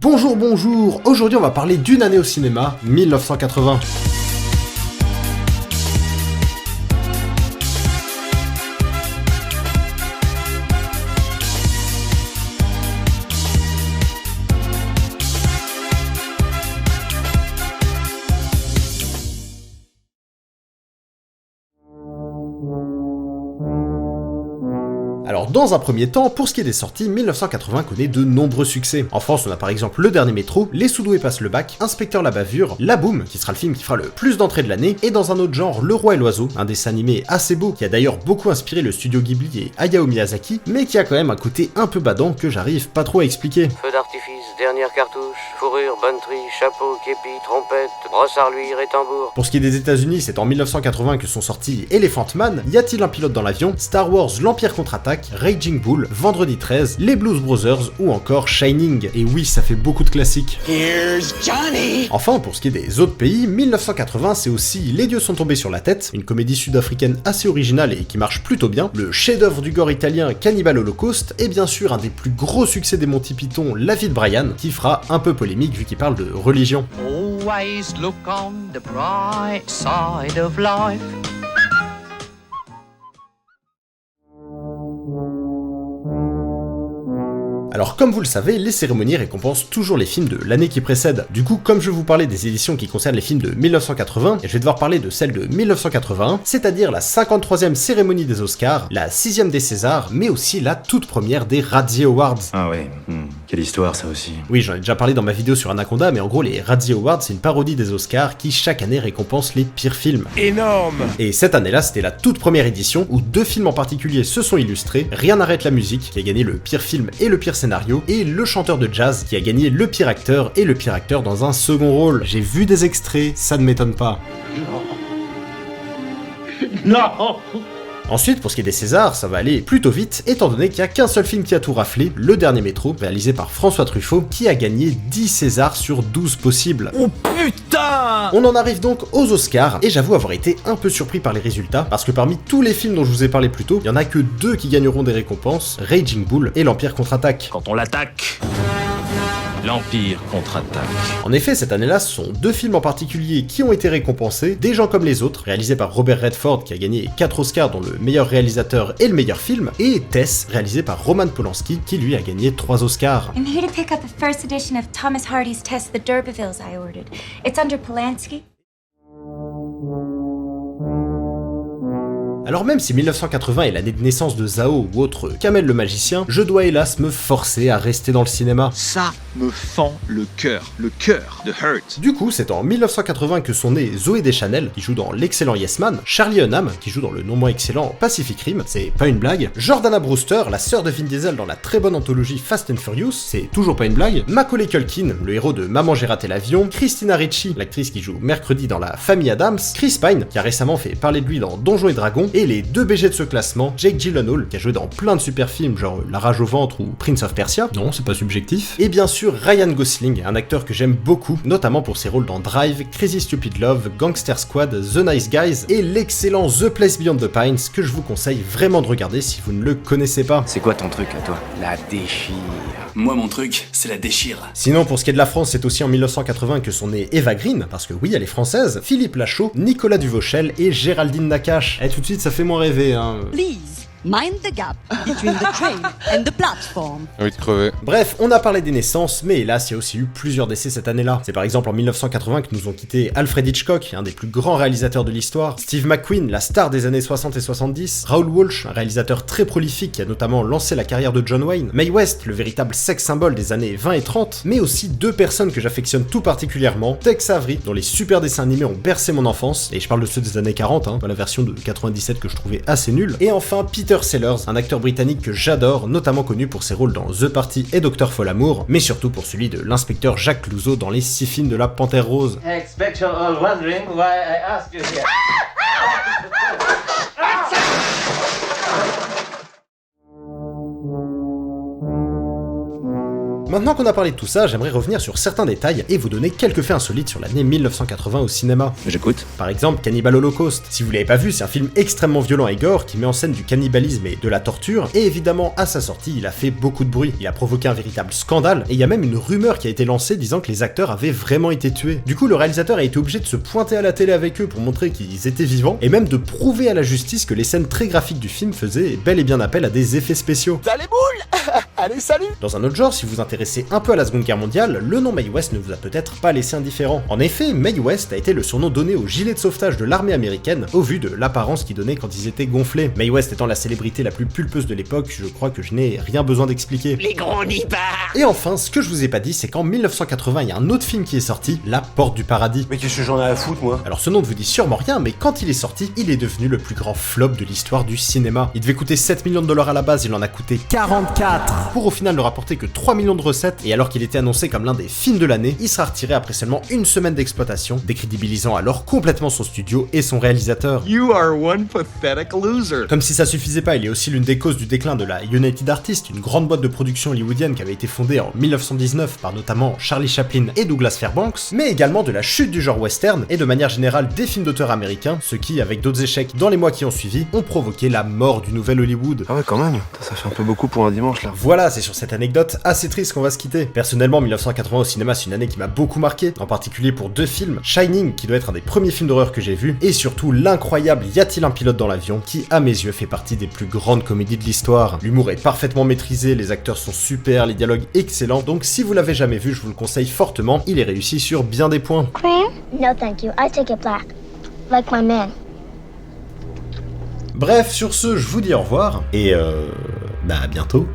Bonjour, aujourd'hui on va parler d'une année au cinéma, 1980. Alors dans un premier temps, pour ce qui est des sorties, 1980 connaît de nombreux succès. En France, on a par exemple Le Dernier Métro, Les Sous-Doués passent le bac, Inspecteur la bavure, La Boum, qui sera le film qui fera le plus d'entrées de l'année, et dans un autre genre, Le Roi et l'Oiseau, un dessin animé assez beau, qui a d'ailleurs beaucoup inspiré le studio Ghibli et Hayao Miyazaki, mais qui a quand même un côté un peu badant que j'arrive pas trop à expliquer. Feu d'artifice, dernière cartouche, fourrure, bonne tri, chapeau, képi, trompette, brosse à reluire et tambour. Pour ce qui est des États-Unis, c'est en 1980 que sont sortis Elephant Man, Y a-t-il un pilote dans l'avion, Star Wars l'Empire contre-attaque, Raging Bull, Vendredi 13, Les Blues Brothers ou encore Shining. Et oui, ça fait beaucoup de classiques. Here's Johnny. Enfin, pour ce qui est des autres pays, 1980 c'est aussi Les Dieux sont tombés sur la tête, une comédie sud-africaine assez originale et qui marche plutôt bien, le chef-d'œuvre du gore italien Cannibal Holocaust, et bien sûr un des plus gros succès des Monty Python, La vie de Brian, qui fera un peu polémique vu qu'il parle de religion. Always look on the bright side of life. Alors comme vous le savez, les cérémonies récompensent toujours les films de l'année qui précède. Du coup, comme je vais vous parler des éditions qui concernent les films de 1980, je vais devoir parler de celle de 1981, c'est-à-dire la 53e cérémonie des Oscars, la 6e des Césars, mais aussi la toute première des Razzie Awards. Ah ouais, quelle histoire ça aussi. Oui, j'en ai déjà parlé dans ma vidéo sur Anaconda, mais en gros les Razzie Awards c'est une parodie des Oscars qui chaque année récompense les pires films. Énorme. Et cette année-là, c'était la toute première édition où deux films en particulier se sont illustrés, Rien n'arrête la musique, qui a gagné le pire film et le pire scénario, et Le chanteur de jazz, qui a gagné le pire acteur et le pire acteur dans un second rôle. J'ai vu des extraits, ça ne m'étonne pas. Non. Ensuite, pour ce qui est des Césars, ça va aller plutôt vite, étant donné qu'il n'y a qu'un seul film qui a tout raflé, Le Dernier Métro, réalisé par François Truffaut, qui a gagné 10 Césars sur 12 possibles. Oh putain. On en arrive donc aux Oscars, et j'avoue avoir été un peu surpris par les résultats, parce que parmi tous les films dont je vous ai parlé plus tôt, il y en a que deux qui gagneront des récompenses, Raging Bull et L'Empire contre-attaque. Quand on l'attaque, l'Empire contre-attaque. En effet, cette année-là, ce sont deux films en particulier qui ont été récompensés, Des gens comme les autres, réalisé par Robert Redford qui a gagné 4 Oscars dont le meilleur réalisateur et le meilleur film, et Tess, réalisé par Roman Polanski qui lui a gagné 3 Oscars. I'm here to pick up the first edition of Thomas Hardy's Test the D'Urbervilles I ordered. It's under Polanski. Alors même si 1980 est l'année de naissance de Zao ou autre Kamel le magicien, je dois hélas me forcer à rester dans le cinéma. Ça me fend le cœur de Hurt. Du coup, c'est en 1980 que sont nées Zooey Deschanel, qui joue dans l'excellent Yes Man, Charlie Hunnam, qui joue dans le non moins excellent Pacific Rim, c'est pas une blague, Jordana Brewster, la sœur de Vin Diesel dans la très bonne anthologie Fast and Furious, c'est toujours pas une blague, Macaulay Culkin, le héros de Maman j'ai raté l'avion, Christina Ricci, l'actrice qui joue Mercredi dans La Famille Adams, Chris Pine, qui a récemment fait parler de lui dans Donjons et Dragons, et les deux BG de ce classement, Jake Gyllenhaal, qui a joué dans plein de super films genre La Rage au ventre ou Prince of Persia, non c'est pas subjectif, et bien sûr Ryan Gosling, un acteur que j'aime beaucoup, notamment pour ses rôles dans Drive, Crazy Stupid Love, Gangster Squad, The Nice Guys, et l'excellent The Place Beyond the Pines, que je vous conseille vraiment de regarder si vous ne le connaissez pas. C'est quoi ton truc à toi? La déchire. Moi, mon truc, c'est la déchire. Sinon, pour ce qui est de la France, c'est aussi en 1980 que sont nées Eva Green, parce que oui, elle est française, Philippe Lachaud, Nicolas Duvauchel et Géraldine Nakache. Et tout de suite, ça fait moins rêver, hein. Please, mind the gap between the train and the platform. Envie de crever. Bref, on a parlé des naissances, mais hélas, il y a aussi eu plusieurs décès cette année-là. C'est par exemple en 1980 que nous ont quitté Alfred Hitchcock, un des plus grands réalisateurs de l'histoire, Steve McQueen, la star des années 60 et 70, Raoul Walsh, un réalisateur très prolifique qui a notamment lancé la carrière de John Wayne, Mae West, le véritable sex symbole des années 20 et 30, mais aussi deux personnes que j'affectionne tout particulièrement, Tex Avery, dont les super dessins animés ont bercé mon enfance, et je parle de ceux des années 40, pas la version de 97 que je trouvais assez nulle, et enfin Peter Sellers, un acteur britannique que j'adore, notamment connu pour ses rôles dans The Party et Dr. Folamour, mais surtout pour celui de l'inspecteur Jacques Clouseau dans les 6 films de la Panthère Rose. I expect you're all wondering why I asked you here. Maintenant qu'on a parlé de tout ça, j'aimerais revenir sur certains détails et vous donner quelques faits insolites sur l'année 1980 au cinéma. J'écoute. Par exemple, Cannibal Holocaust. Si vous l'avez pas vu, c'est un film extrêmement violent et gore qui met en scène du cannibalisme et de la torture, et évidemment, à sa sortie, il a fait beaucoup de bruit. Il a provoqué un véritable scandale, et il y a même une rumeur qui a été lancée disant que les acteurs avaient vraiment été tués. Du coup, le réalisateur a été obligé de se pointer à la télé avec eux pour montrer qu'ils étaient vivants, et même de prouver à la justice que les scènes très graphiques du film faisaient bel et bien appel à des effets spéciaux. T'as les boules. Allez, salut. Dans un autre genre, si vous vous intéressez un peu à la Seconde Guerre mondiale, le nom Mae West ne vous a peut-être pas laissé indifférent. En effet, Mae West a été le surnom donné aux gilets de sauvetage de l'armée américaine, au vu de l'apparence qu'ils donnaient quand ils étaient gonflés. Mae West étant la célébrité la plus pulpeuse de l'époque, je crois que je n'ai rien besoin d'expliquer. Les gros nibards. Et enfin, ce que je vous ai pas dit, c'est qu'en 1980, il y a un autre film qui est sorti, La Porte du Paradis. Mais qu'est-ce que j'en ai à foutre, moi? Alors ce nom ne vous dit sûrement rien, mais quand il est sorti, il est devenu le plus grand flop de l'histoire du cinéma. Il devait coûter 7 millions de dollars à la base, il en a coûté 44, pour au final ne rapporter que 3 millions de recettes, et alors qu'il était annoncé comme l'un des films de l'année, il sera retiré après seulement une semaine d'exploitation, décrédibilisant alors complètement son studio et son réalisateur. You are one pathetic loser. Comme si ça suffisait pas, il est aussi l'une des causes du déclin de la United Artists, une grande boîte de production hollywoodienne qui avait été fondée en 1919 par notamment Charlie Chaplin et Douglas Fairbanks, mais également de la chute du genre western et de manière générale des films d'auteurs américains, ce qui, avec d'autres échecs dans les mois qui ont suivi, ont provoqué la mort du nouvel Hollywood. Ah ouais, quand même. Ça fait un peu beaucoup pour un dimanche, là. Voilà, c'est sur cette anecdote assez triste qu'on va se quitter. Personnellement, 1980 au cinéma, c'est une année qui m'a beaucoup marqué, en particulier pour deux films, Shining, qui doit être un des premiers films d'horreur que j'ai vu, et surtout l'incroyable Y a-t-il un pilote dans l'avion, qui à mes yeux fait partie des plus grandes comédies de l'histoire. L'humour est parfaitement maîtrisé, les acteurs sont super, les dialogues excellents, donc si vous l'avez jamais vu, je vous le conseille fortement, il est réussi sur bien des points. Cream? No thank you, I take it black. Like my man. Bref, sur ce, je vous dis au revoir, et à bientôt.